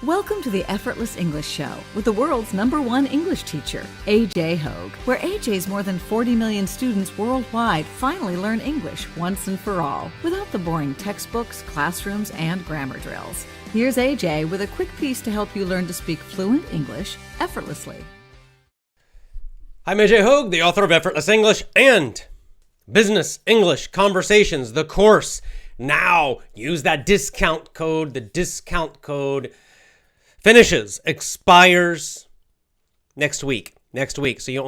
Welcome to the Effortless English Show with the world's #1 English teacher, AJ Hogue, where AJ's more than 40 million students worldwide finally learn English once and for all, without the boring textbooks, classrooms, and grammar drills. Here's AJ with a quick piece to help you learn to speak fluent English effortlessly. I'm AJ Hogue, the author of Effortless English and Business English Conversations, the course. Now, use that discount code. The discount code expires next week. So you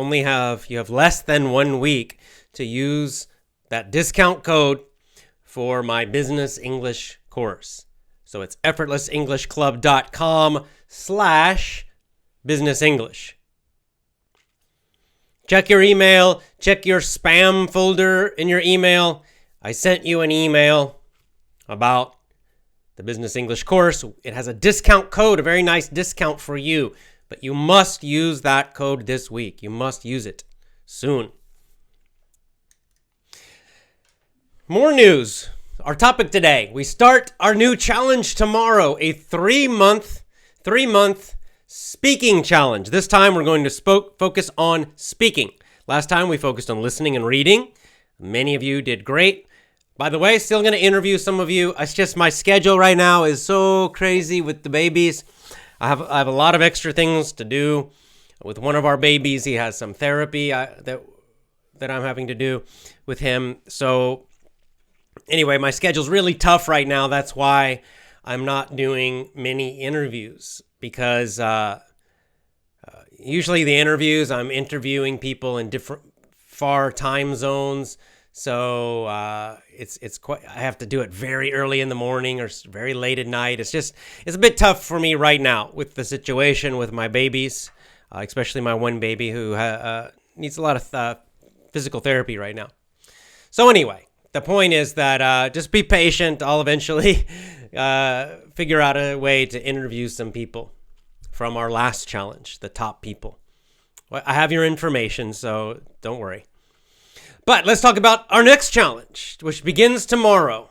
have less than 1 week to use that discount code for my business English course. So it's effortlessenglishclub.com/business English. Check your email, check your spam folder in your email. I sent you an email about the Business English course. It has a discount code, a very nice discount for you, but you must use that code this week. You must use it soon. More news. Our topic today, we start our new challenge tomorrow, a three-month speaking challenge. This time we're going to focus on speaking. Last time we focused on listening and reading. Many of you did great. By the way, still going to interview some of you. It's just my schedule right now is so crazy with the babies. I have a lot of extra things to do with one of our babies. He has some therapy that I'm having to do with him. So anyway, my schedule's really tough right now. That's why I'm not doing many interviews, because usually the interviews, I'm interviewing people in different far time zones. So it's quite. I have to do it very early in the morning or very late at night. It's a bit tough for me right now with the situation with my babies, especially my one baby who needs a lot of physical therapy right now. So anyway, the point is that just be patient. I'll eventually figure out a way to interview some people from our last challenge, the top people. Well, I have your information, so don't worry. But let's talk about our next challenge, which begins tomorrow.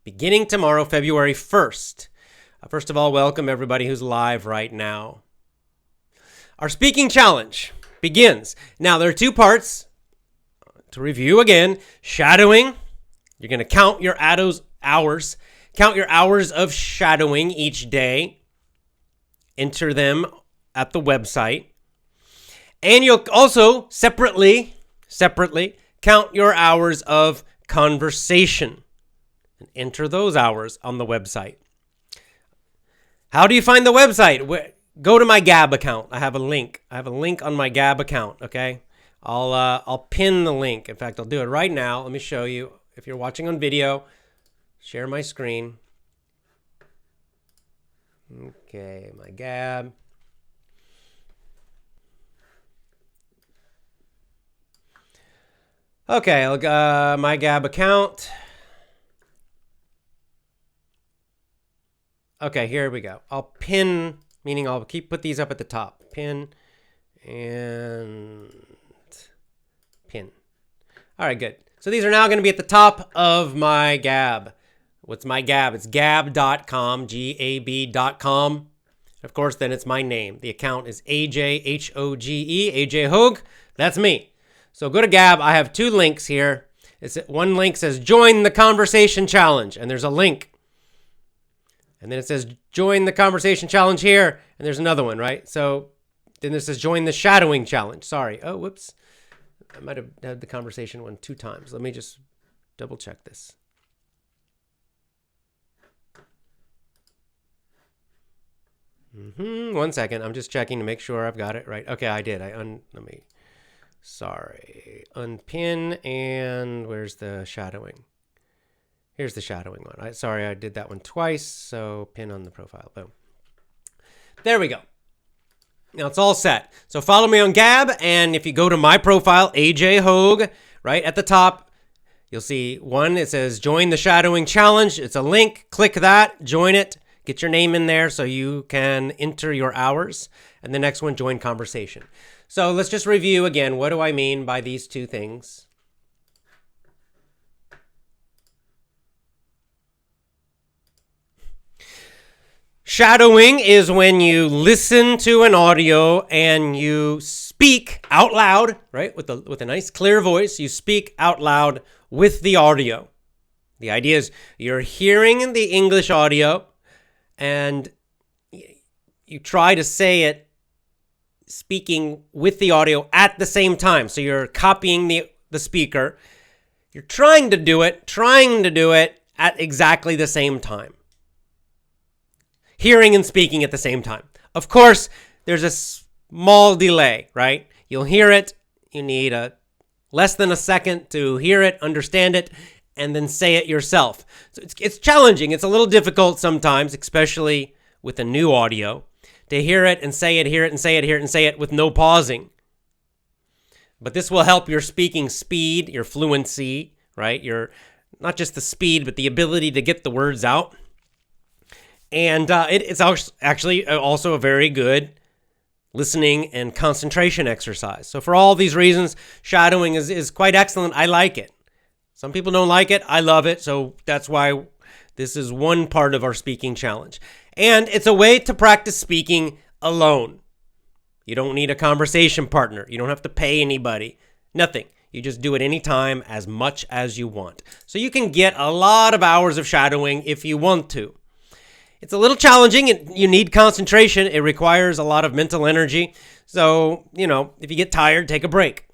Beginning tomorrow, February 1st. First of all, welcome everybody who's live right now. Our speaking challenge begins. Now, there are two parts. To review again, shadowing. You're going to count your hours. Count your hours of shadowing each day. Enter them at the website. And you'll also separately count your hours of conversation and enter those hours on the website. How do you find the website? Go to my Gab account. I have a link on my Gab account, okay? I'll pin the link. In fact, I'll do it right now. Let me show you. If you're watching on video, share my screen. Okay, my Gab. Okay, my Gab account. Okay, here we go. I'll pin, meaning I'll put these up at the top. Pin and pin. All right, good. So these are now going to be at the top of my Gab. What's my Gab? It's gab.com, gab.com. Of course, then it's my name. The account is AJ, H-O-G-E, AJ Hogue. That's me. So go to Gab. I have two links here. One link says join the conversation challenge, and there's a link. And then it says join the conversation challenge here, and there's another one, right? So then it says join the shadowing challenge. Sorry. Oh, whoops. I might have had the conversation one 2 times. Let me just double check this. One second. I'm just checking to make sure I've got it right. Okay, I did. Unpin, and where's the shadowing? Here's the shadowing one. Sorry, I did that one twice, so pin on the profile. Boom. There we go. Now it's all set. So follow me on Gab, and if you go to my profile, AJ Hogue, right at the top, you'll see one. It says join the shadowing challenge. It's a link. Click that, join it, get your name in there so you can enter your hours. And the next one, join conversation. So let's just review again. What do I mean by these two things? Shadowing is when you listen to an audio and you speak out loud, right? With a nice clear voice, you speak out loud with the audio. The idea is you're hearing the English audio and you try to say it speaking with the audio at the same time. So you're copying the speaker. You're trying to do it at exactly the same time. Hearing and speaking at the same time. Of course, there's a small delay, right? You'll hear it. You need less than a second to hear it, understand it, and then say it yourself. So it's challenging. It's a little difficult sometimes, especially with a new audio, to hear it and say it, hear it and say it, hear it and say it with no pausing. But this will help your speaking speed, your fluency, right? Your not just the speed, but the ability to get the words out. And it's actually also a very good listening and concentration exercise. So for all these reasons, shadowing is quite excellent. I like it. Some people don't like it. I love it. So that's why this is one part of our speaking challenge. And it's a way to practice speaking alone. You don't need a conversation partner. You don't have to pay anybody. Nothing. You just do it anytime, as much as you want. So you can get a lot of hours of shadowing if you want to. It's a little challenging. You need concentration. It requires a lot of mental energy. So, if you get tired, take a break.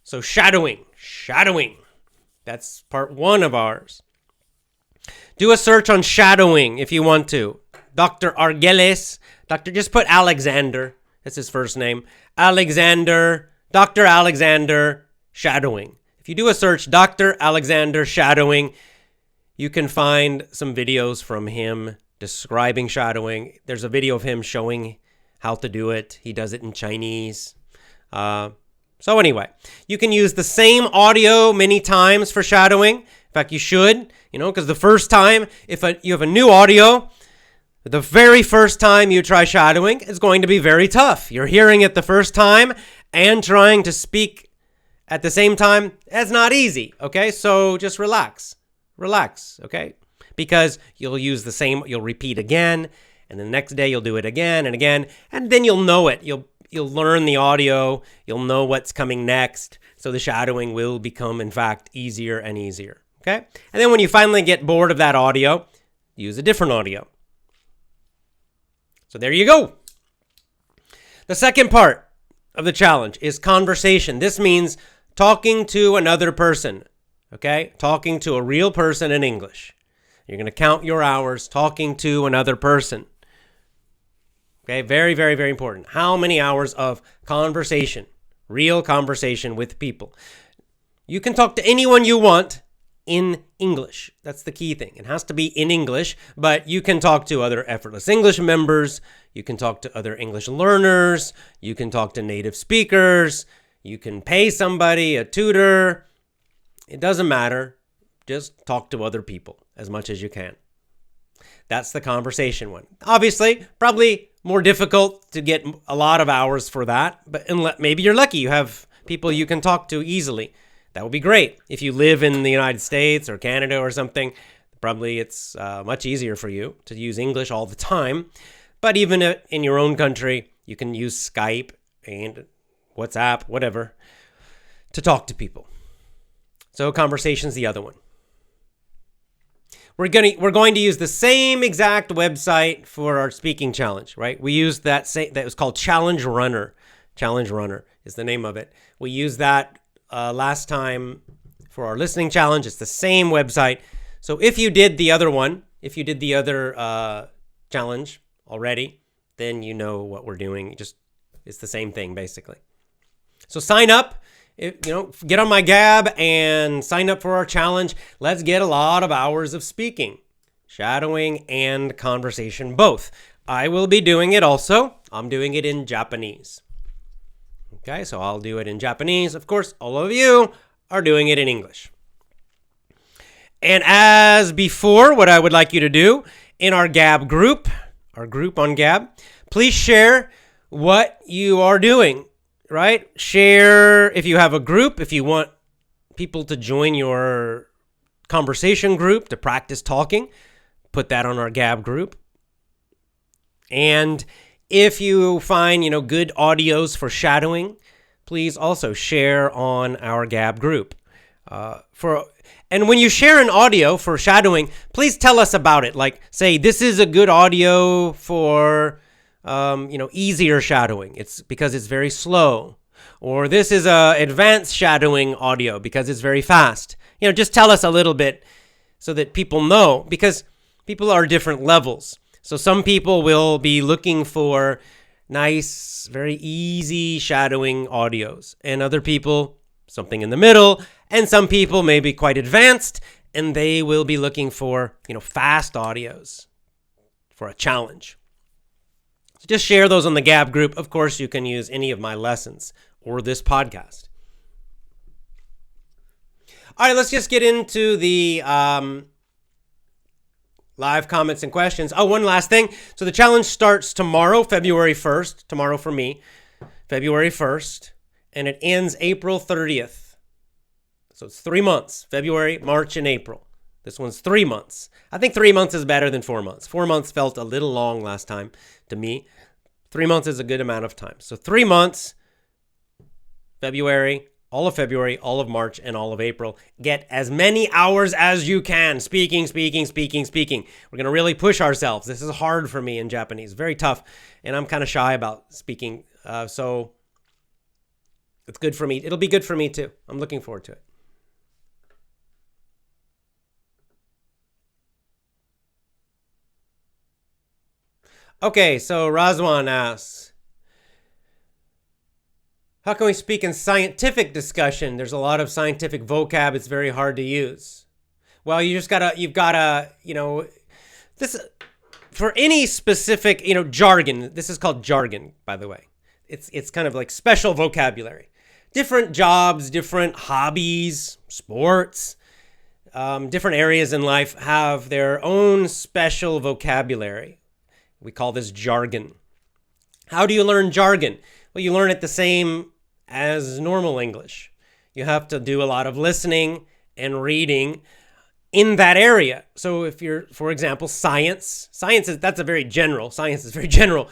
So shadowing. That's part one of ours. Do a search on shadowing if you want to. Dr. Argeles. Just put Alexander. That's his first name. Dr. Alexander shadowing. If you do a search, Dr. Alexander shadowing, you can find some videos from him describing shadowing. There's a video of him showing how to do it. He does it in Chinese. So anyway, you can use the same audio many times for shadowing. In fact, you should, because the first time, if you have a new audio, the very first time you try shadowing is going to be very tough. You're hearing it the first time and trying to speak at the same time. That's not easy, okay? So just relax, okay? Because you'll repeat again, and the next day you'll do it again and again, and then you'll know it. You'll learn the audio. You'll know what's coming next. So the shadowing will become, in fact, easier and easier, okay? And then when you finally get bored of that audio, use a different audio. So there you go. The second part of the challenge is conversation. This means talking to another person, okay? Talking to a real person in English. You're going to count your hours talking to another person. Okay, very, very, very important. How many hours of conversation, real conversation with people? You can talk to anyone you want in English. That's the key thing. It has to be in English, but you can talk to other Effortless English members. You can talk to other English learners. You can talk to native speakers. You can pay somebody, a tutor. It doesn't matter. Just talk to other people as much as you can. That's the conversation one. Obviously, probably more difficult to get a lot of hours for that, but maybe you're lucky. You have people you can talk to easily. That would be great. If you live in the United States or Canada or something, probably it's much easier for you to use English all the time. But even in your own country, you can use Skype and WhatsApp, whatever, to talk to people. So conversation's the other one. We're going to use the same exact website for our speaking challenge, right? We used that was called Challenge Runner. Challenge Runner is the name of it. We used that last time for our listening challenge. It's the same website. So if you did the other one, if you did the other challenge already, then you know what we're doing. It's the same thing basically. So sign up. Get on my Gab and sign up for our challenge. Let's get a lot of hours of speaking, shadowing, and conversation both. I will be doing it also. I'm doing it in Japanese. Okay, so I'll do it in Japanese. Of course, all of you are doing it in English. And as before, what I would like you to do in our Gab group, our group on Gab, please share what you are doing. Right? Share if you have a group, if you want people to join your conversation group to practice talking, put that on our Gab group. And if you find, good audios for shadowing, please also share on our Gab group. And when you share an audio for shadowing, please tell us about it. Like, say, this is a good audio for, easier shadowing. It's because it's very slow. Or this is a advanced shadowing audio because it's very fast. Just tell us a little bit so that people know, because people are different levels. So some people will be looking for nice, very easy shadowing audios, and other people, something in the middle, and some people may be quite advanced, and they will be looking for, fast audios for a challenge. So just share those on the Gab group. Of course, you can use any of my lessons or this podcast. All right, let's just get into the live comments and questions. Oh, one last thing. So the challenge starts tomorrow, February 1st. Tomorrow for me, February 1st. And it ends April 30th. So it's 3 months, February, March, and April. This one's 3 months. I think 3 months is better than 4 months. 4 months felt a little long last time to me. 3 months is a good amount of time. So 3 months, February, all of March, and all of April. Get as many hours as you can. Speaking. We're going to really push ourselves. This is hard for me in Japanese. Very tough. And I'm kind of shy about speaking. So it's good for me. It'll be good for me too. I'm looking forward to it. Okay, so Razwan asks, how can we speak in scientific discussion? There's a lot of scientific vocab. It's very hard to use. Well, you've gotta, this, for any specific, jargon, this is called jargon, by the way. It's kind of like special vocabulary. Different jobs, different hobbies, sports, different areas in life have their own special vocabulary. We call this jargon. How do you learn jargon? Well, you learn it the same as normal English. You have to do a lot of listening and reading in that area. So if you're, for example, science is very general. Science is very general.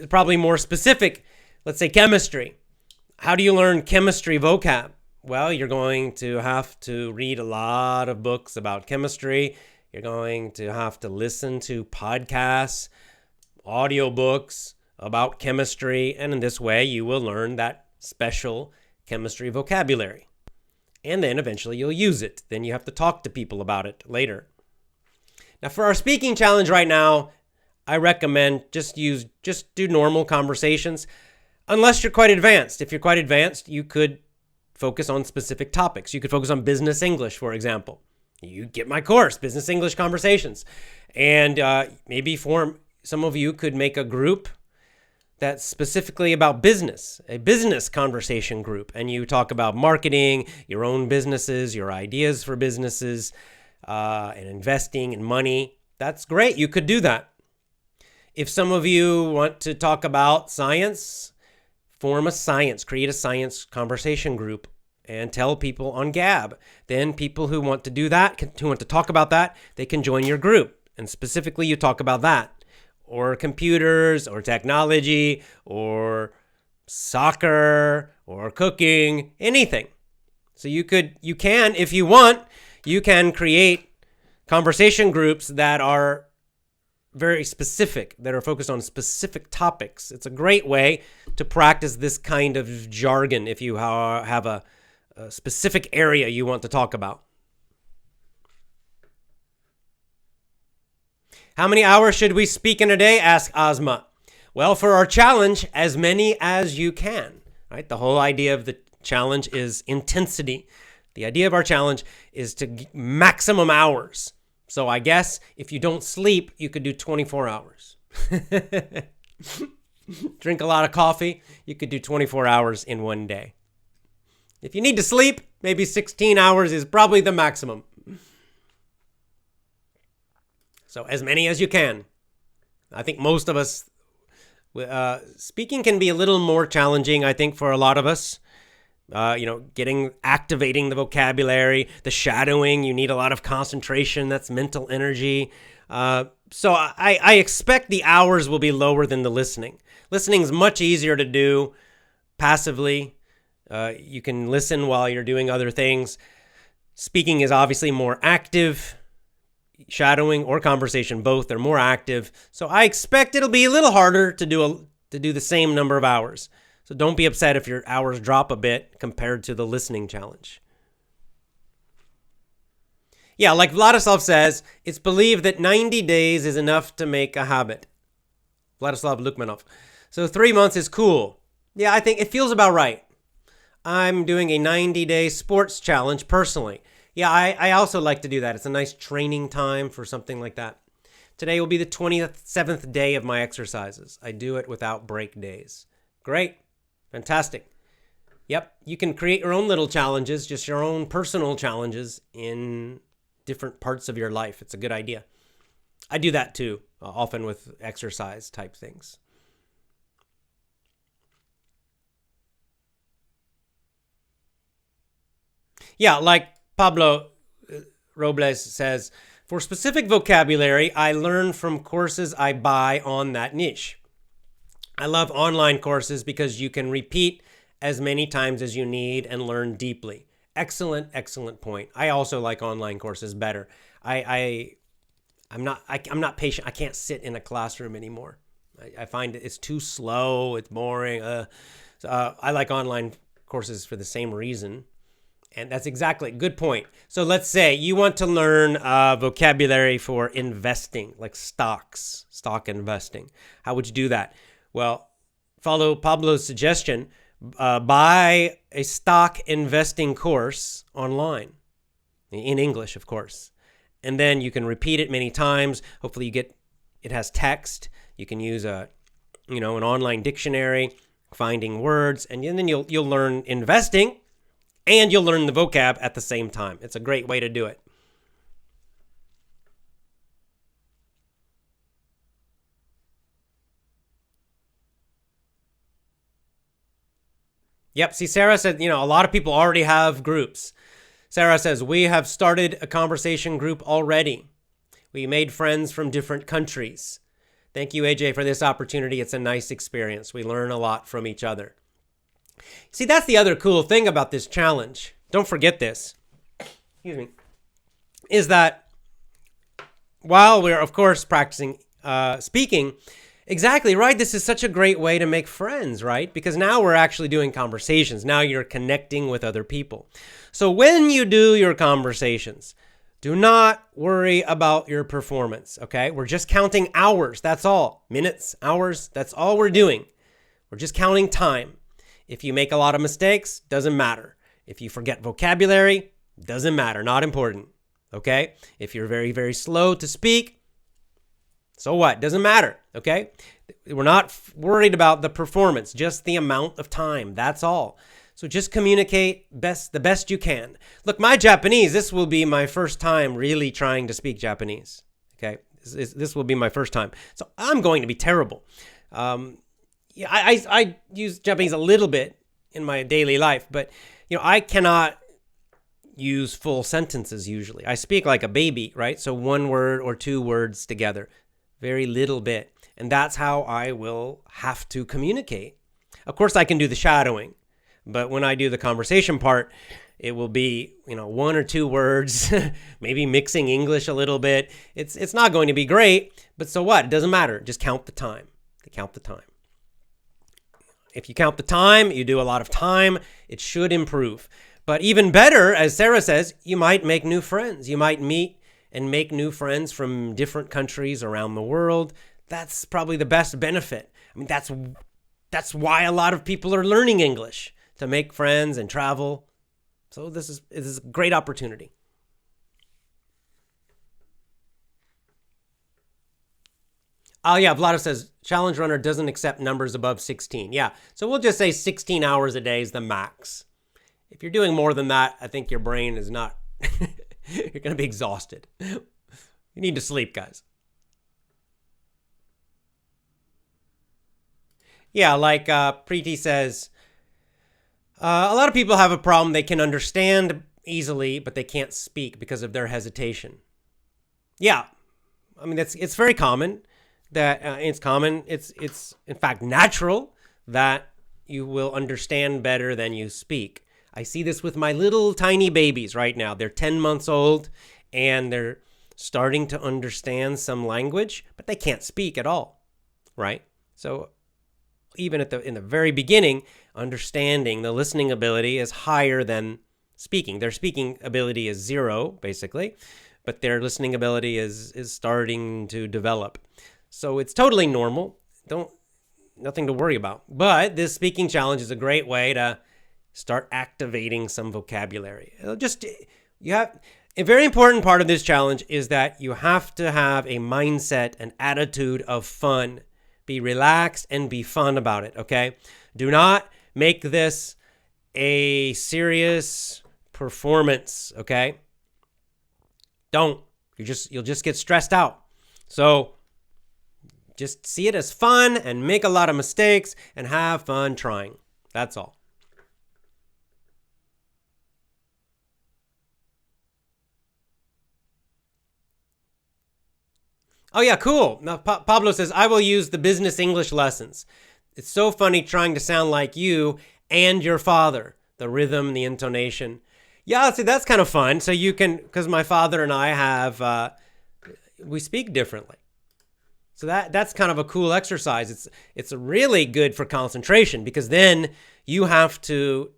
Probably more specific. Let's say chemistry. How do you learn chemistry vocab? Well, you're going to have to read a lot of books about chemistry. You're going to have to listen to podcasts, audiobooks about chemistry, and in this way you will learn that special chemistry vocabulary. And then eventually you'll use it. Then you have to talk to people about it later. Now for our speaking challenge right now, I recommend just do normal conversations unless you're quite advanced. If you're quite advanced, you could focus on specific topics. You could focus on business English, for example. You get my course, Business English Conversations. And maybe some of you could make a group that's specifically about business, a business conversation group. And you talk about marketing, your own businesses, your ideas for businesses, and investing and money. That's great. You could do that. If some of you want to talk about science, create a science conversation group and tell people on Gab. Then people who want to do that, who want to talk about that, they can join your group. And specifically, you talk about that. Or computers, or technology, or soccer, or cooking, anything. So you can, if you want, you can create conversation groups that are very specific, that are focused on specific topics. It's a great way to practice this kind of jargon if you have a specific area you want to talk about. How many hours should we speak in a day? Asked Ozma. Well, for our challenge, as many as you can. Right? The whole idea of the challenge is intensity. The idea of our challenge is to maximum hours. So I guess if you don't sleep, you could do 24 hours. Drink a lot of coffee, you could do 24 hours in one day. If you need to sleep, maybe 16 hours is probably the maximum. So as many as you can. I think most of us, speaking can be a little more challenging, I think, for a lot of us. activating the vocabulary, the shadowing. You need a lot of concentration. That's mental energy. So I expect the hours will be lower than the listening. Listening is much easier to do passively. You can listen while you're doing other things. Speaking is obviously more active. Shadowing or conversation, both, they're more active. So I expect it'll be a little harder to do the same number of hours. So don't be upset if your hours drop a bit compared to the listening challenge. Yeah, like Vladislav says, it's believed that 90 days is enough to make a habit. Vladislav Lukmanov. So 3 months is cool. Yeah, I think it feels about right. I'm doing a 90-day sports challenge personally. Yeah, I also like to do that. It's a nice training time for something like that. Today will be the 27th day of my exercises. I do it without break days. Great. Fantastic. Yep, you can create your own little challenges, just your own personal challenges in different parts of your life. It's a good idea. I do that too, often with exercise type things. Yeah, like Pablo Robles says, for specific vocabulary, I learn from courses I buy on that niche. I love online courses because you can repeat as many times as you need and learn deeply. Excellent point. I also like online courses better. I'm not patient. I can't sit in a classroom anymore. I find it's too slow. It's boring. I like online courses for the same reason. And that's exactly, good point. So let's say you want to learn vocabulary for investing, like stock investing. How would you do that? Well, follow Pablo's suggestion. Buy a stock investing course online, in English, of course. And then you can repeat it many times. Hopefully it has text. You can use an online dictionary, finding words, and then you'll learn investing. And you'll learn the vocab at the same time. It's a great way to do it. Yep, see, Sarah said, a lot of people already have groups. Sarah says, we have started a conversation group already. We made friends from different countries. Thank you, AJ, for this opportunity. It's a nice experience. We learn a lot from each other. See, that's the other cool thing about this challenge. Don't forget this. Excuse me. Is that while we're, of course, practicing speaking, exactly right, this is such a great way to make friends, right? Because now we're actually doing conversations. Now you're connecting with other people. So when you do your conversations, do not worry about your performance, okay? We're just counting hours. That's all. Minutes, hours, that's all we're doing. We're just counting time. If you make a lot of mistakes, doesn't matter. If you forget vocabulary, doesn't matter, not important, okay? If you're very, very slow to speak, so what? Doesn't matter, okay? We're not worried about the performance, just the amount of time, that's all. So just communicate the best you can. Look, my Japanese, this will be my first time really trying to speak Japanese, okay? This will be my first time. So I'm going to be terrible. Yeah, I use Japanese a little bit in my daily life, but I cannot use full sentences usually. I speak like a baby, right? So one word or two words together, very little bit. And that's how I will have to communicate. Of course, I can do the shadowing, but when I do the conversation part, it will be, one or two words, maybe mixing English a little bit. It's not going to be great, but so what? It doesn't matter. Just count the time. Count the time. If you count the time, you do a lot of time, it should improve. But even better, as Sarah says, you might make new friends. You might meet and make new friends from different countries around the world. That's probably the best benefit. I mean, that's why a lot of people are learning English, to make friends and travel. So this is a great opportunity. Oh, yeah, Vlada says, Challenge Runner doesn't accept numbers above 16. Yeah, so we'll just say 16 hours a day is the max. If you're doing more than that, I think your brain is not, you're going to be exhausted. You need to sleep, guys. Yeah, like Preeti says, A lot of people have a problem. They can understand easily, but they can't speak because of their hesitation. Yeah, I mean, it's very common. It's in fact natural that you will understand better than you speak. I see this with my little tiny babies right now. They're 10 months old and they're starting to understand some language, but they can't speak at all, right? So even in the very beginning, understanding, the listening ability is higher than speaking. Their speaking ability is zero, basically, but their listening ability is starting to develop. So it's totally normal. Nothing to worry about. But this speaking challenge is a great way to start activating some vocabulary. A very important part of this challenge is that you have to have a mindset, an attitude of fun. Be relaxed and be fun about it, okay? Do not make this a serious performance, okay? Don't. You'll just get stressed out. So just see it as fun and make a lot of mistakes and have fun trying. That's all. Oh, yeah, cool. Now, Pablo says, I will use the business English lessons. It's so funny trying to sound like you and your father. The rhythm, the intonation. Yeah, see, that's kind of fun. So you can, because my father and I we speak differently. So that's kind of a cool exercise. It's really good for concentration because then you have to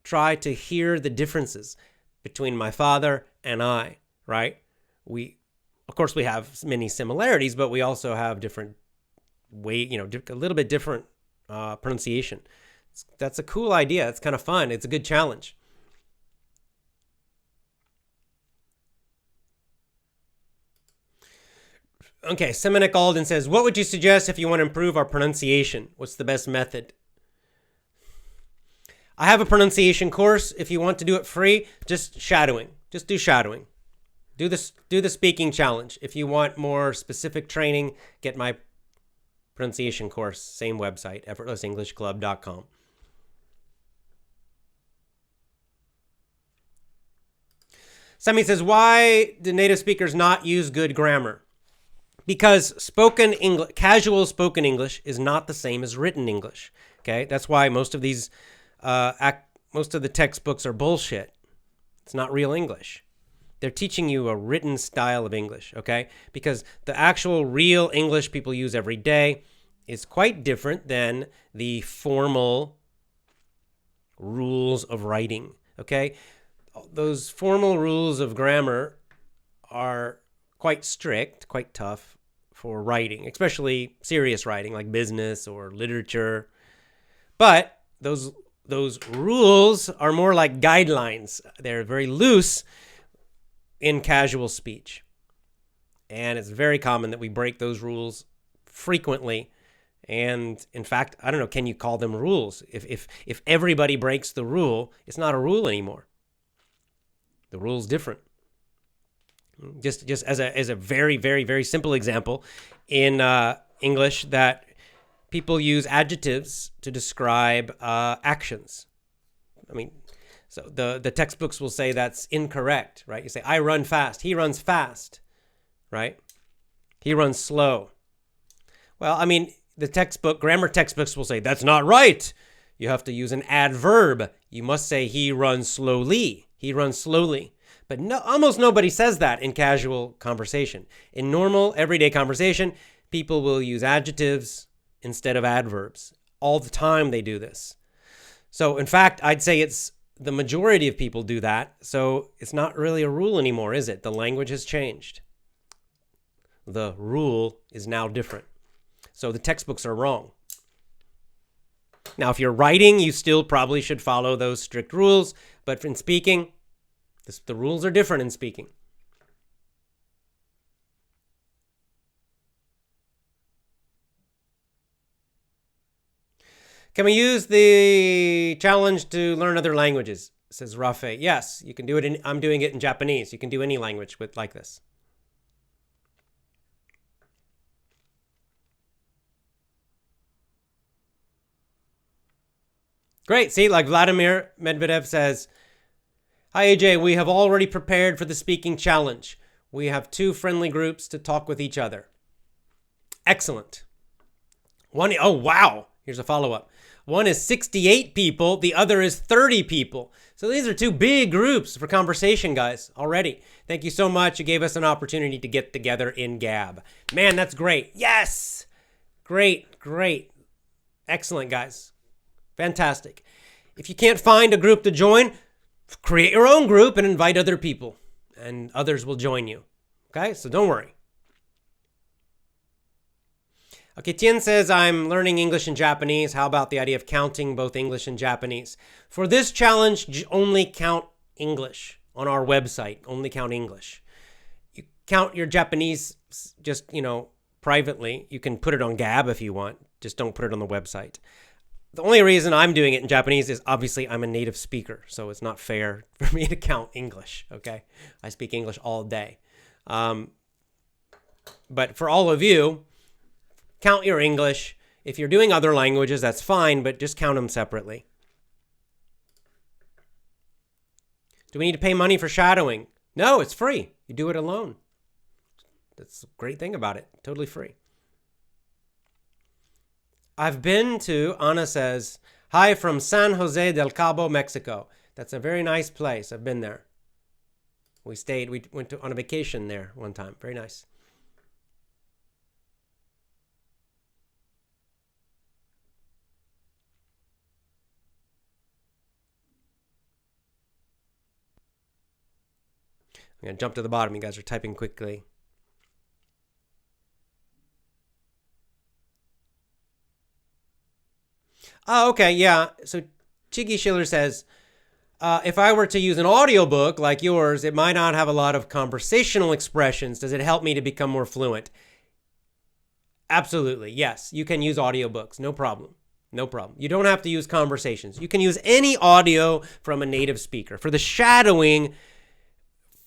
try to hear the differences between my father and I, right? Of course, we have many similarities, but we also have different a little bit different pronunciation. That's a cool idea. It's kind of fun. It's a good challenge. Okay, Semenik Alden says, what would you suggest if you want to improve our pronunciation? What's the best method? I have a pronunciation course. If you want to do it free, just shadowing. Just do shadowing. Do the speaking challenge. If you want more specific training, get my pronunciation course. Same website, effortlessenglishclub.com. Somebody says, why do native speakers not use good grammar? Because casual spoken English is not the same as written English. Okay, that's why most of the textbooks are bullshit. It's not real English. They're teaching you a written style of English. Okay, because the actual real English people use every day is quite different than the formal rules of writing. Okay, those formal rules of grammar are quite strict, quite tough for writing, especially serious writing like business or literature. But those rules are more like guidelines. They're very loose in casual speech. And it's very common that we break those rules frequently. And in fact, I don't know, can you call them rules? If everybody breaks the rule, it's not a rule anymore. The rule's different. Just as a very, very, very simple example, in English, that people use adjectives to describe actions. I mean, so the textbooks will say that's incorrect, right? You say, I run fast. He runs fast, right? He runs slow. Well, I mean, grammar textbooks will say that's not right. You have to use an adverb. You must say he runs slowly. He runs slowly. But almost nobody says that in casual conversation. In normal, everyday conversation, people will use adjectives instead of adverbs. All the time they do this. So, in fact, I'd say it's the majority of people do that. So it's not really a rule anymore, is it? The language has changed. The rule is now different. So the textbooks are wrong. Now, if you're writing, you still probably should follow those strict rules. But in speaking, the rules are different in speaking. Can we use the challenge to learn other languages? Says Rafe. Yes, you can do it. I'm doing it in Japanese. You can do any language like this. Great. See, like Vladimir Medvedev says, "Hi, AJ. We have already prepared for the speaking challenge. We have 2 friendly groups to talk with each other." Excellent. Oh, wow. Here's a follow-up. One is 68 people. The other is 30 people. So these are 2 big groups for conversation, guys, already. Thank you so much. You gave us an opportunity to get together in Gab. Man, that's great. Yes. Great. Excellent, guys. Fantastic. If you can't find a group to join, create your own group and invite other people, and others will join you. Okay, so don't worry. Okay, Tien says, "I'm learning English and Japanese. How about the idea of counting both English and Japanese? For this challenge, only count English on our website. Only count English. You count your Japanese just, privately. You can put it on Gab if you want. Just don't put it on the website. The only reason I'm doing it in Japanese is obviously I'm a native speaker, so it's not fair for me to count English, okay? I speak English all day. But for all of you, count your English. If you're doing other languages, that's fine, but just count them separately. Do we need to pay money for shadowing? No, it's free. You do it alone. That's a great thing about it. Totally free. I've been to, Ana says, "Hi from San Jose del Cabo, Mexico." That's a very nice place. I've been there. We went on a vacation there one time. Very nice. I'm going to jump to the bottom. You guys are typing quickly. Oh, okay, yeah. So Chigi Schiller says, if I were to use an audiobook like yours, it might not have a lot of conversational expressions. Does it help me to become more fluent? Absolutely, yes. You can use audiobooks. No problem. You don't have to use conversations. You can use any audio from a native speaker. For the shadowing,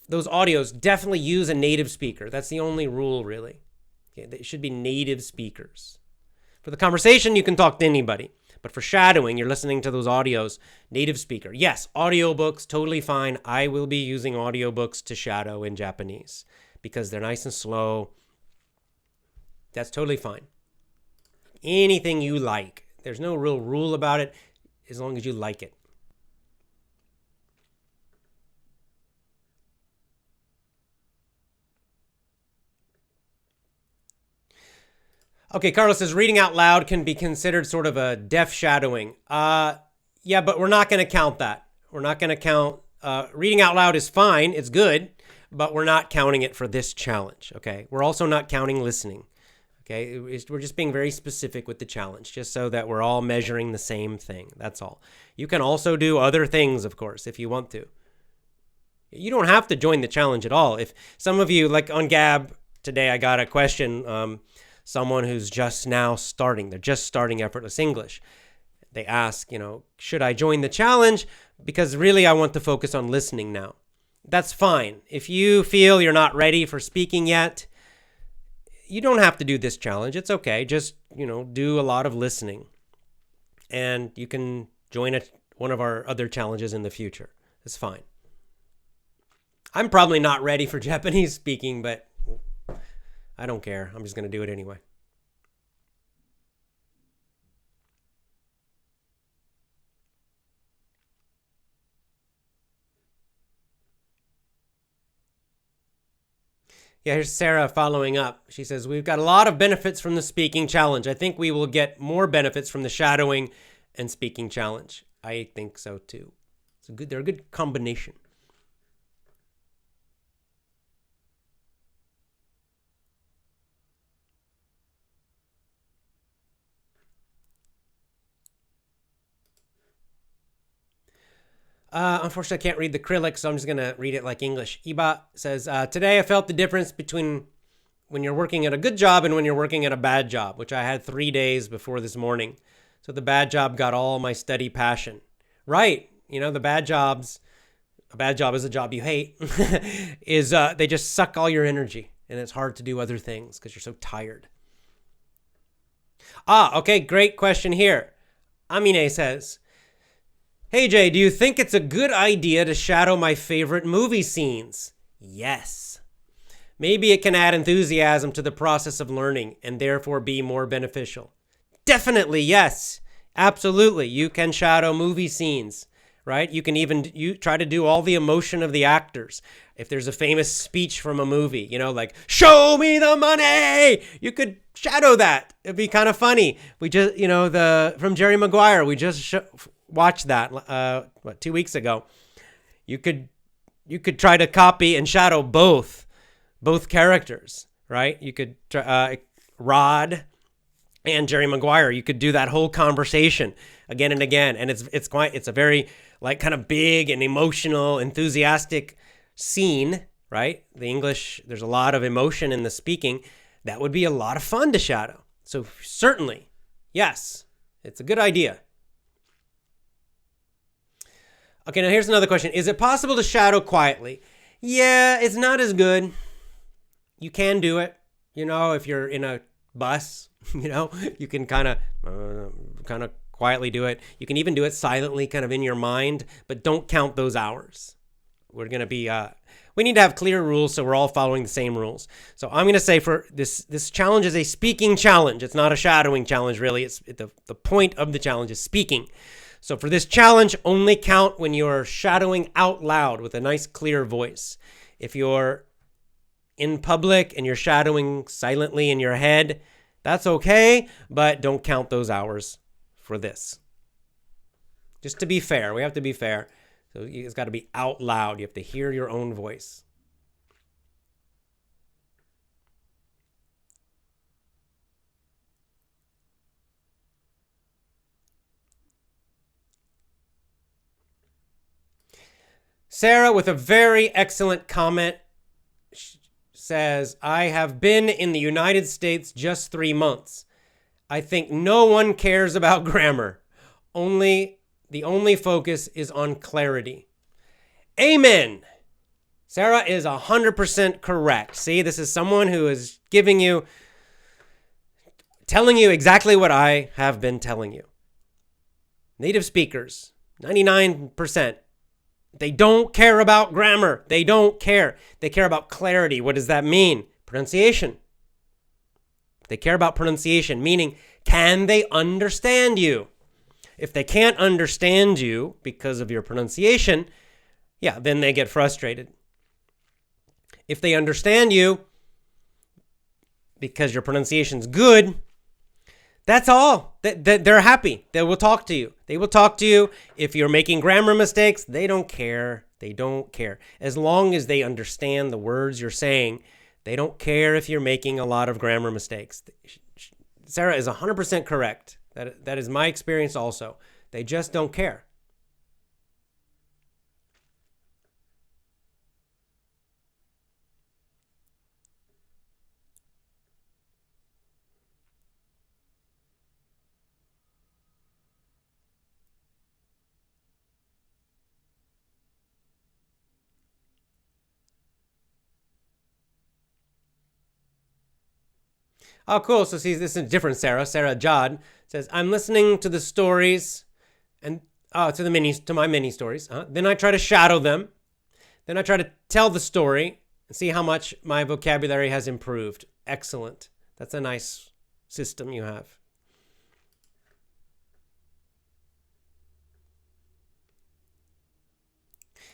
those audios definitely use a native speaker. That's the only rule, really. Okay, they should be native speakers. For the conversation, you can talk to anybody. But for shadowing, you're listening to those audios, native speaker. Yes, audiobooks, totally fine. I will be using audiobooks to shadow in Japanese because they're nice and slow. That's totally fine. Anything you like. There's no real rule about it as long as you like it. Okay, Carlos says, reading out loud can be considered sort of a deaf shadowing. Yeah, but we're not going to count that. We're not going to count. Reading out loud is fine. It's good, but we're not counting it for this challenge, okay? We're also not counting listening, okay? We're just being very specific with the challenge, just so that we're all measuring the same thing. That's all. You can also do other things, of course, if you want to. You don't have to join the challenge at all. If some of you, like on Gab today, I got a question, someone who's just now starting. They're just starting Effortless English. They ask, should I join the challenge? Because really I want to focus on listening now. That's fine. If you feel you're not ready for speaking yet, you don't have to do this challenge. It's okay. Just, do a lot of listening. And you can join one of our other challenges in the future. It's fine. I'm probably not ready for Japanese speaking, but I don't care. I'm just going to do it anyway. Yeah, here's Sarah following up. She says, we've got a lot of benefits from the speaking challenge. I think we will get more benefits from the shadowing and speaking challenge. I think so too. They're a good combination. Unfortunately, I can't read the Cyrillic, so I'm just going to read it like English. Iba says, today I felt the difference between when you're working at a good job and when you're working at a bad job, which I had 3 days before this morning. So the bad job got all my study passion. Right. The bad jobs, a bad job is a job you hate, is they just suck all your energy, and it's hard to do other things because you're so tired. Okay, great question here. Amine says, Hey Jay, do you think it's a good idea to shadow my favorite movie scenes? Yes. Maybe it can add enthusiasm to the process of learning and therefore be more beneficial. Definitely, yes. Absolutely. You can shadow movie scenes, right? You can even try to do all the emotion of the actors. If there's a famous speech from a movie, like, show me the money, you could shadow that. It'd be kind of funny. We just, from Jerry Maguire, we just watched that, 2 weeks ago. You could try to copy and shadow both characters, right? You could, Rod and Jerry Maguire, you could do that whole conversation again and again. And it's a very kind of big and emotional, enthusiastic scene, right? The English, there's a lot of emotion in the speaking. That would be a lot of fun to shadow. So certainly, yes, it's a good idea. Okay, now here's another question. Is it possible to shadow quietly? Yeah, it's not as good. You can do it. If you're in a bus, you can kind of quietly do it. You can even do it silently, kind of in your mind, but don't count those hours. We're going to be, we need to have clear rules so we're all following the same rules. So I'm going to say for this challenge is a speaking challenge. It's not a shadowing challenge, really. It's the point of the challenge is speaking. So for this challenge, only count when you're shadowing out loud with a nice clear voice. If you're in public and you're shadowing silently in your head, that's okay, but don't count those hours for this. Just to be fair, we have to be fair. So it's got to be out loud. You have to hear your own voice. Sarah, with a very excellent comment, says, I have been in the United States just 3 months. I think no one cares about grammar. The only focus is on clarity. Amen. Sarah is 100% correct. See, this is someone who is telling you exactly what I have been telling you. Native speakers, 99%. They don't care about grammar. They don't care. They care about clarity. What does that mean? Pronunciation. They care about pronunciation, meaning, can they understand you? If they can't understand you because of your pronunciation, then they get frustrated. If they understand you because your pronunciation's good, that's all. They're happy. They will talk to you. They will talk to you. If you're making grammar mistakes, they don't care. They don't care. As long as they understand the words you're saying, they don't care if you're making a lot of grammar mistakes. Sarah is 100% correct. That is my experience also. They just don't care. Oh, cool. So see, this is a different Sarah. Sarah Jod says, I'm listening to the stories and to my mini stories. Then I try to shadow them. Then I try to tell the story and see how much my vocabulary has improved. Excellent. That's a nice system you have.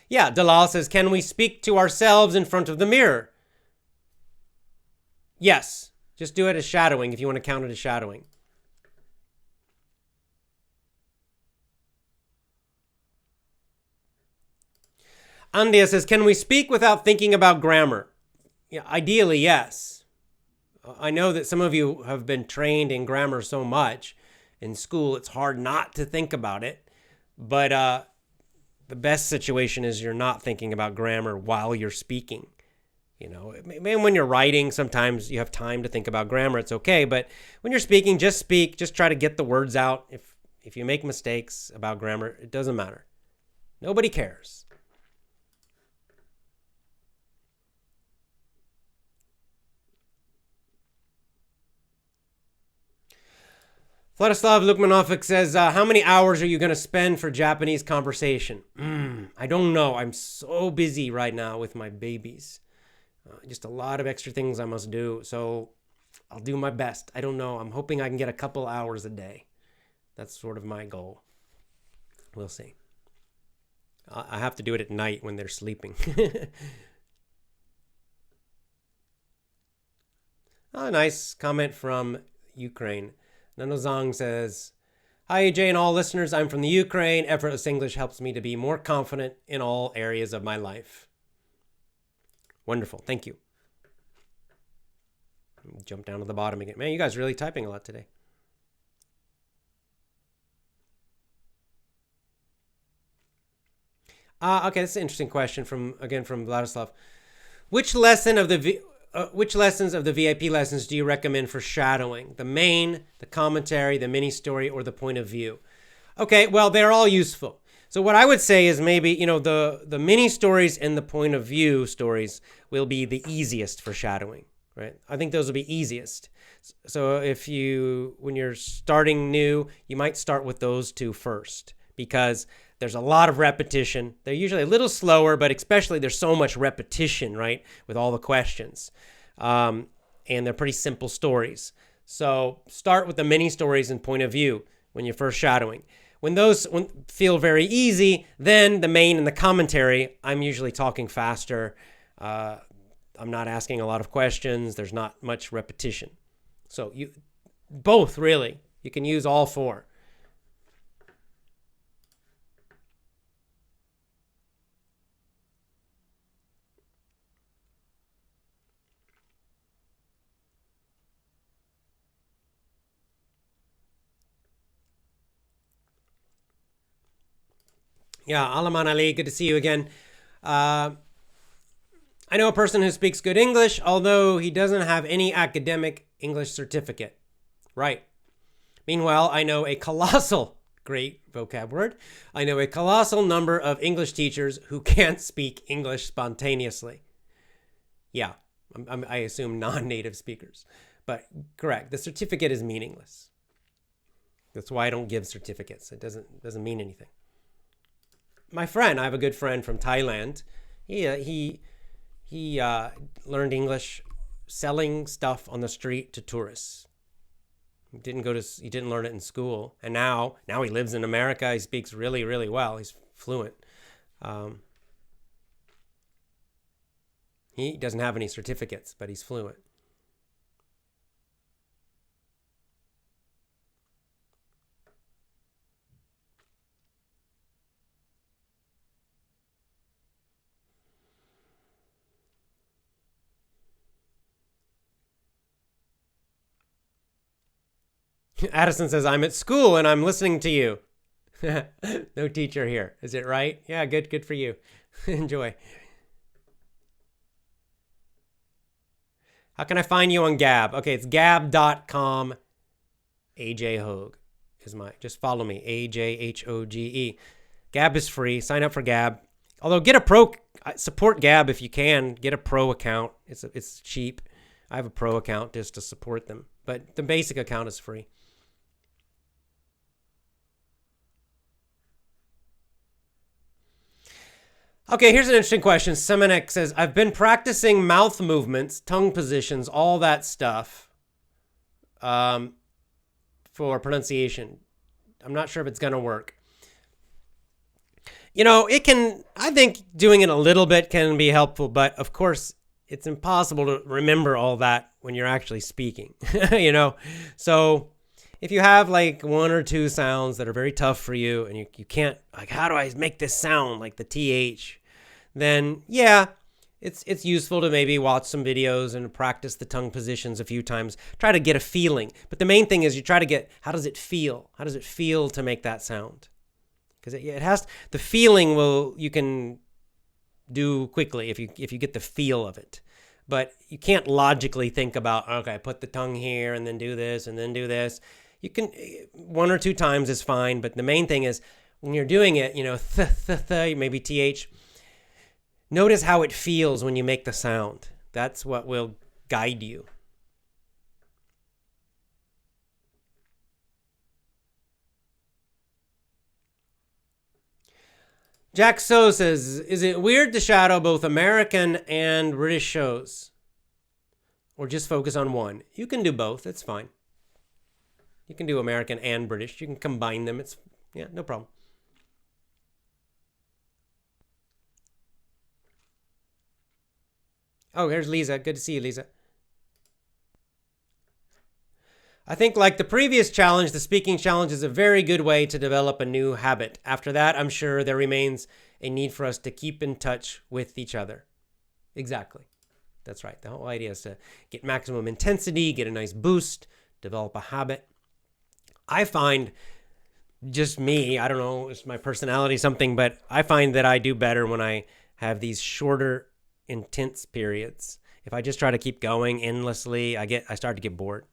Yeah, Dalal says, can we speak to ourselves in front of the mirror? Yes. Just do it as shadowing if you want to count it as shadowing. Andia says, can we speak without thinking about grammar? Yeah, ideally, yes. I know that some of you have been trained in grammar so much in school, it's hard not to think about it. But the best situation is you're not thinking about grammar while you're speaking. When you're writing, sometimes you have time to think about grammar. It's okay. But when you're speaking, just speak. Just try to get the words out. If you make mistakes about grammar, it doesn't matter. Nobody cares. Vladislav Lukmanovic says, how many hours are you going to spend for Japanese conversation? I don't know. I'm so busy right now with my babies. Just a lot of extra things I must do. So I'll do my best. I don't know. I'm hoping I can get a couple hours a day. That's sort of my goal. We'll see. I have to do it at night when they're sleeping. Oh, nice comment from Ukraine. Nanozang says, hi, AJ and all listeners. I'm from the Ukraine. Effortless English helps me to be more confident in all areas of my life. Wonderful. Thank you. Jump down to the bottom again. Man, you guys are really typing a lot today. Okay, that's an interesting question from Vladislav. Which lessons of the VIP lessons do you recommend for shadowing? The main, the commentary, the mini story, or the point of view? Okay, well, they're all useful. So what I would say is maybe, the mini stories and the point of view stories will be the easiest for shadowing, right? I think those will be easiest. So when you're starting new, you might start with those two first because there's a lot of repetition. They're usually a little slower, but especially there's so much repetition, right, with all the questions. And they're pretty simple stories. So start with the mini stories and point of view when you're first shadowing. When those feel very easy, then the main and the commentary, I'm usually talking faster. I'm not asking a lot of questions. There's not much repetition. So both, really. You can use all four. Yeah, Alaman Ali, good to see you again. I know a person who speaks good English, although he doesn't have any academic English certificate. Right. Meanwhile, I know a colossal, great vocab word, I know a colossal number of English teachers who can't speak English spontaneously. Yeah, I assume non-native speakers. But correct, the certificate is meaningless. That's why I don't give certificates. It doesn't mean anything. My friend, I have a good friend from Thailand. He learned English selling stuff on the street to tourists. He didn't learn it in school, and now he lives in America. He speaks really, really well. He's fluent. He doesn't have any certificates, but he's fluent. Addison says, I'm at school and I'm listening to you. No teacher here. Is it right? Yeah, good for you. Enjoy. How can I find you on Gab? Okay, it's gab.com. AJ Hogue is just follow me. AJHOGE. Gab is free. Sign up for Gab. Although support Gab if you can. Get a pro account. It's cheap. I have a pro account just to support them. But the basic account is free. Okay, here's an interesting question. Semenek says, I've been practicing mouth movements, tongue positions, all that stuff for pronunciation. I'm not sure if it's going to work. I think doing it a little bit can be helpful, but of course, it's impossible to remember all that when you're actually speaking, So if you have like one or two sounds that are very tough for you and you can't, how do I make this sound like the TH? Then yeah, it's useful to maybe watch some videos and practice the tongue positions a few times. Try to get a feeling. But the main thing is you try to get, how does it feel? How does it feel to make that sound? Because the feeling you can do quickly if you get the feel of it. But you can't logically think about, okay, put the tongue here and then do this and then do this. You can, one or two times is fine, but the main thing is when you're doing it, maybe TH, notice how it feels when you make the sound. That's what will guide you. Jack So says, is it weird to shadow both American and British shows? Or just focus on one? You can do both. It's fine. You can do American and British. You can combine them. Yeah, no problem. Oh, here's Lisa. Good to see you, Lisa. I think like the previous challenge, the speaking challenge is a very good way to develop a new habit. After that, I'm sure there remains a need for us to keep in touch with each other. Exactly. That's right. The whole idea is to get maximum intensity, get a nice boost, develop a habit. I find, just me, I don't know, it's my personality something, but I find that I do better when I have these shorter, intense periods. If I just try to keep going endlessly, I start to get bored.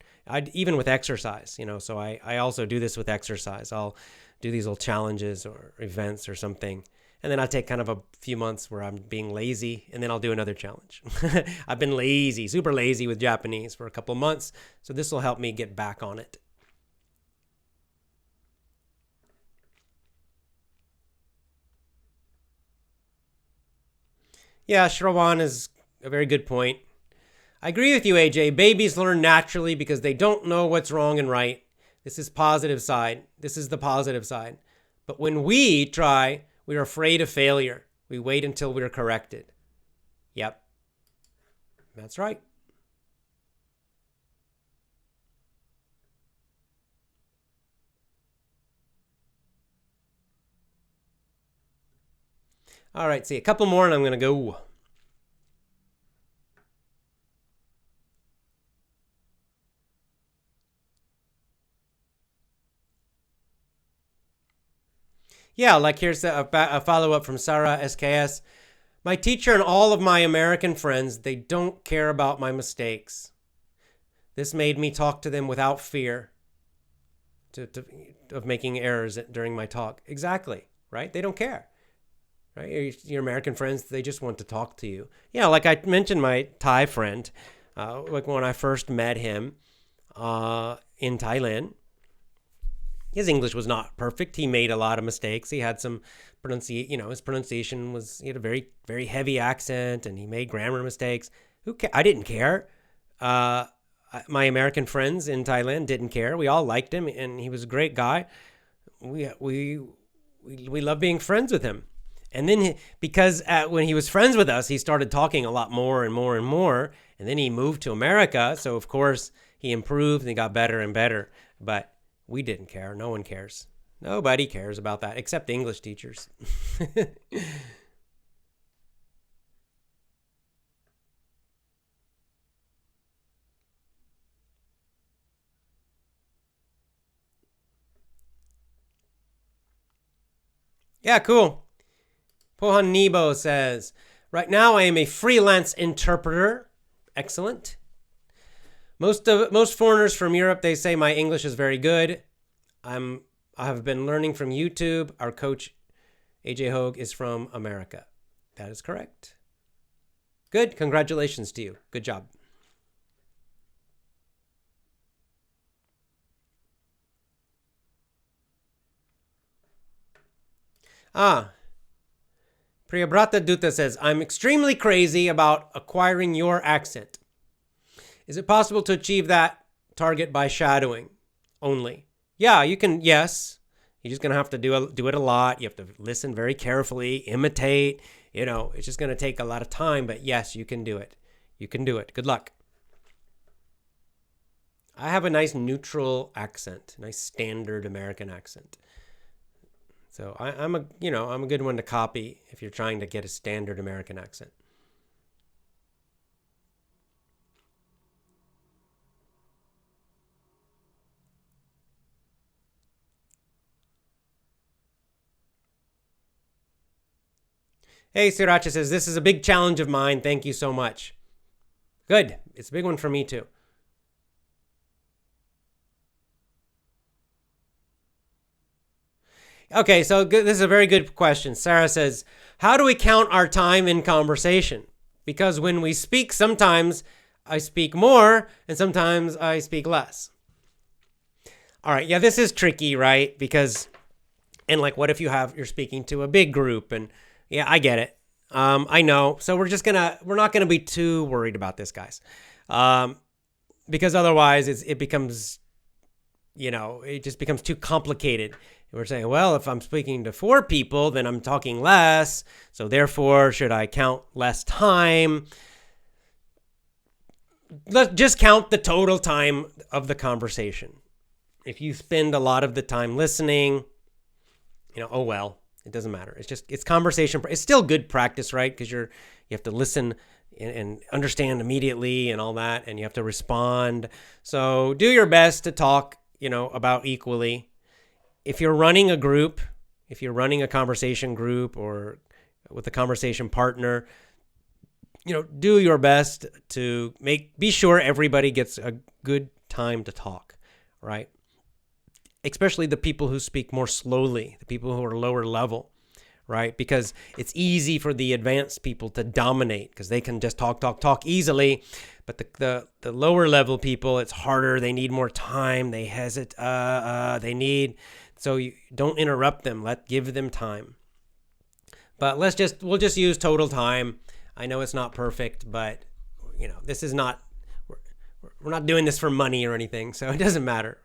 Even with exercise, so I also do this with exercise. I'll do these little challenges or events or something. And then I'll take kind of a few months where I'm being lazy, and then I'll do another challenge. I've been lazy, super lazy with Japanese for a couple of months. So this will help me get back on it. Yeah, Shrawan is a very good point. I agree with you, AJ. Babies learn naturally because they don't know what's wrong and right. This is positive side. This is the positive side. But when we try, we are afraid of failure. We wait until we're corrected. Yep. That's right. All right, see, a couple more and I'm going to go. Yeah, like here's a follow-up from Sarah SKS. My teacher and all of my American friends, they don't care about my mistakes. This made me talk to them without fear of making errors during my talk. Exactly, right? They don't care, right? Your American friends, they just want to talk to you. Yeah, like I mentioned my Thai friend, like when I first met him in Thailand, his English was not perfect. He made a lot of mistakes. He had some his pronunciation was, he had a very, very heavy accent and he made grammar mistakes. I didn't care. My American friends in Thailand didn't care. We all liked him and he was a great guy. We loved being friends with him. And then because when he was friends with us, he started talking a lot more and more and more. And then he moved to America. So of course he improved and he got better and better. But we didn't care. No one cares. Nobody cares about that except English teachers. Yeah, cool. Pohan Nebo says, right now I am a freelance interpreter. Excellent. Most foreigners from Europe, they say my English is very good. I have been learning from YouTube. Our coach, AJ Hogue, is from America. That is correct. Good. Congratulations to you. Good job. Priyabrata Dutta says, I'm extremely crazy about acquiring your accent. Is it possible to achieve that target by shadowing only? Yeah, you can. Yes. You're just going to have to do it a lot. You have to listen very carefully, imitate. It's just going to take a lot of time. But yes, you can do it. You can do it. Good luck. I have a nice neutral accent, nice standard American accent. So I'm a good one to copy if you're trying to get a standard American accent. Hey, Sriracha says, this is a big challenge of mine. Thank you so much. Good. It's a big one for me too. Okay, so this is a very good question. Sarah says, how do we count our time in conversation? Because when we speak, sometimes I speak more and sometimes I speak less. All right, yeah, this is tricky, right? Because And like, what if you're speaking to a big group? And yeah, I get it. I know. So we're not gonna be too worried about this, guys, because otherwise it becomes, it just becomes too complicated. We're saying, well, if I'm speaking to 4 people, then I'm talking less. So therefore, should I count less time? Let's just count the total time of the conversation. If you spend a lot of the time listening, oh well, it doesn't matter. It's conversation. It's still good practice, right? Because you have to listen and understand immediately and all that, and you have to respond. So do your best to talk, about equally. If you're running a group, if you're running a conversation group or with a conversation partner, do your best to be sure everybody gets a good time to talk, right? Especially the people who speak more slowly, the people who are lower level, right? Because it's easy for the advanced people to dominate because they can just talk easily. But the lower level people, it's harder. They need more time. They hesitate. So you don't interrupt them. Give them time. But we'll just use total time. I know it's not perfect, but this is not, we're not doing this for money or anything, so it doesn't matter.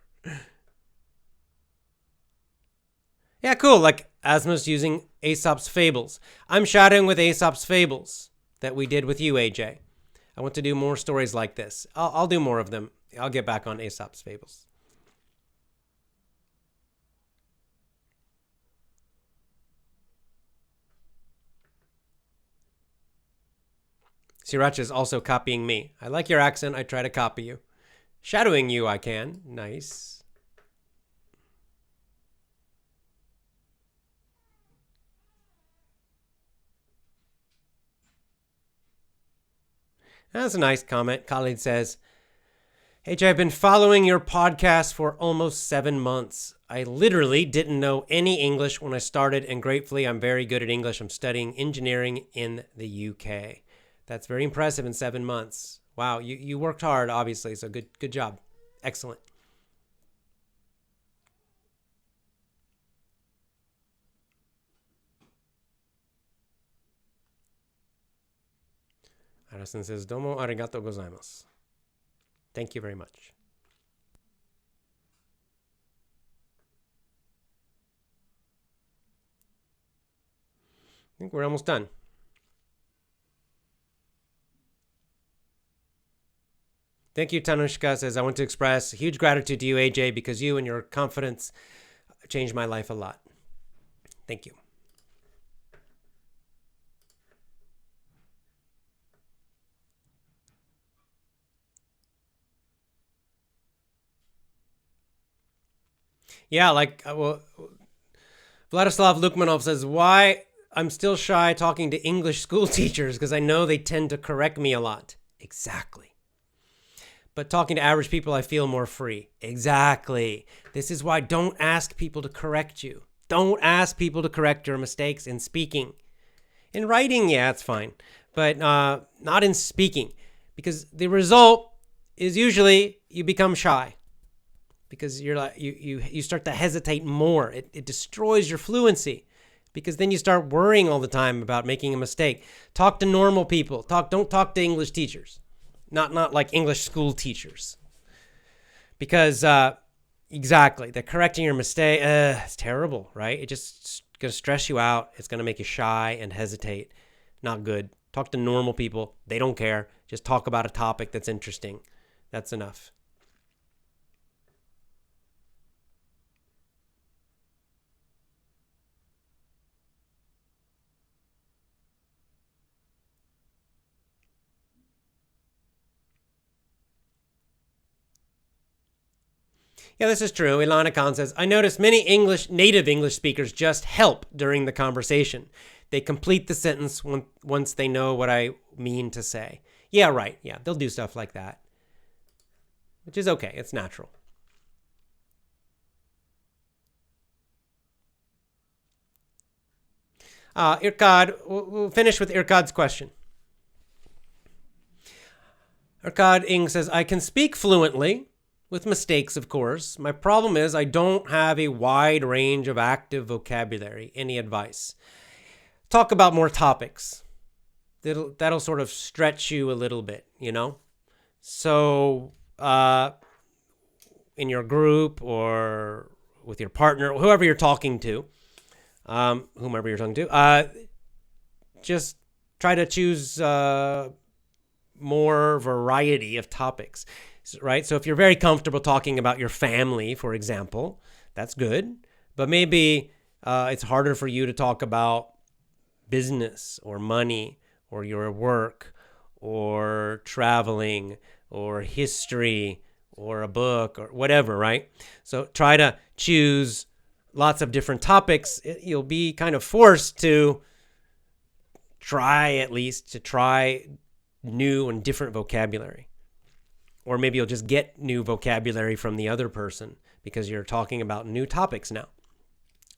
Yeah, cool. Like Asmus using Aesop's Fables. I'm shadowing with Aesop's Fables that we did with you, AJ. I want to do more stories like this. I'll do more of them. I'll get back on Aesop's Fables. Sriracha is also copying me. I like your accent. I try to copy you. Shadowing you, I can. Nice. That's a nice comment. Khalid says, AJ, I've been following your podcast for almost 7 months. I literally didn't know any English when I started, and gratefully, I'm very good at English. I'm studying engineering in the UK. That's very impressive in 7 months. Wow, you worked hard, obviously, so good job. Excellent. Arasan says, Domo arigato gozaimasu. Thank you very much. I think we're almost done. Thank you, Tanushka says, I want to express huge gratitude to you, AJ, because you and your confidence changed my life a lot. Thank you. Yeah, Vladislav Lukmanov says, why I'm still shy talking to English school teachers because I know they tend to correct me a lot. Exactly. But talking to average people, I feel more free. Exactly. This is why don't ask people to correct you. Don't ask people to correct your mistakes in speaking. In writing, yeah, it's fine. But not in speaking. Because the result is usually you become shy. Because you're like you start to hesitate more. It destroys your fluency. Because then you start worrying all the time about making a mistake. Talk to normal people. Don't talk to English teachers. Not like English school teachers. Because, exactly, they're correcting your mistake. It's terrible, right? It just going to stress you out. It's going to make you shy and hesitate. Not good. Talk to normal people. They don't care. Just talk about a topic that's interesting. That's enough. Yeah, this is true. Ilana Khan says, I notice many native English speakers just help during the conversation. They complete the sentence once they know what I mean to say. Yeah, right. Yeah, they'll do stuff like that, which is okay. It's natural. Irkad, we'll finish with Irkad's question. Irkad Ing says, I can speak fluently with mistakes, of course. My problem is I don't have a wide range of active vocabulary. Any advice? Talk about more topics. That'll sort of stretch you a little bit, So in your group or with your partner, whoever you're talking to, just try to choose more variety of topics, right? So if you're very comfortable talking about your family, for example, that's good. But maybe it's harder for you to talk about business or money or your work or traveling or history or a book or whatever, right? So try to choose lots of different topics. You'll be kind of forced to try new and different vocabulary. Or maybe you'll just get new vocabulary from the other person because you're talking about new topics now.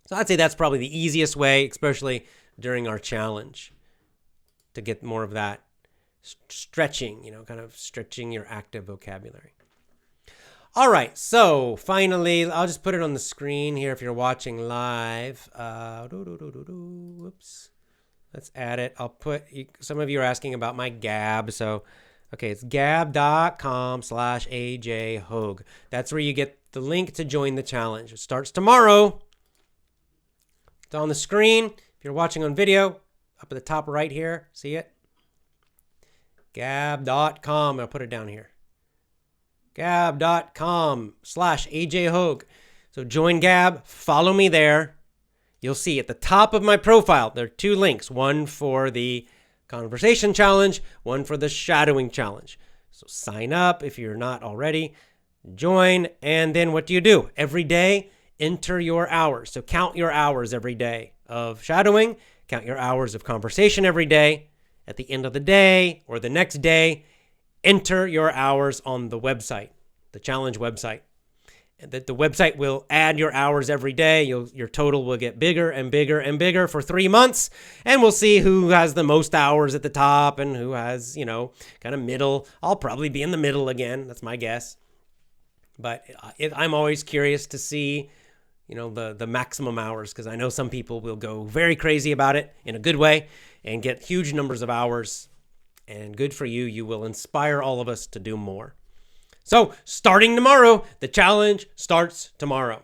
So I'd say that's probably the easiest way, especially during our challenge, to get more of that stretching, kind of stretching your active vocabulary. All right, so finally, I'll just put it on the screen here if you're watching live. Whoops. Let's add it. Some of you are asking about my Gab. So, okay, it's gab.com/AJHogue. That's where you get the link to join the challenge. It starts tomorrow. It's on the screen. If you're watching on video, up at the top right here, see it? Gab.com. I'll put it down here. Gab.com/AJHogue. So join Gab. Follow me there. You'll see at the top of my profile, there are two links, one for the conversation challenge, one for the shadowing challenge. So sign up if you're not already, join, and then what do? Every day, enter your hours. So count your hours every day of shadowing, count your hours of conversation every day. At the end of the day or the next day, enter your hours on the website, the challenge website. And that the website will add your hours every day. Your total will get bigger and bigger and bigger for 3 months. And we'll see who has the most hours at the top and who has, kind of middle. I'll probably be in the middle again. That's my guess. But I'm always curious to see, the maximum hours, because I know some people will go very crazy about it in a good way and get huge numbers of hours. And good for you. You will inspire all of us to do more. So, starting tomorrow, the challenge starts tomorrow.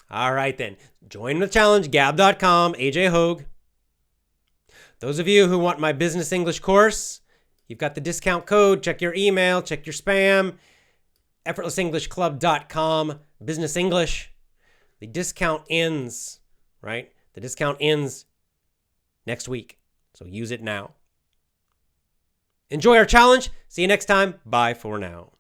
All right, then. Join the challenge, gab.com, AJHogue. Those of you who want my business English course, you've got the discount code. Check your email, check your spam. effortlessenglishclub.com, business English. The discount ends, right? The discount ends next week. So, use it now. Enjoy our challenge. See you next time. Bye for now.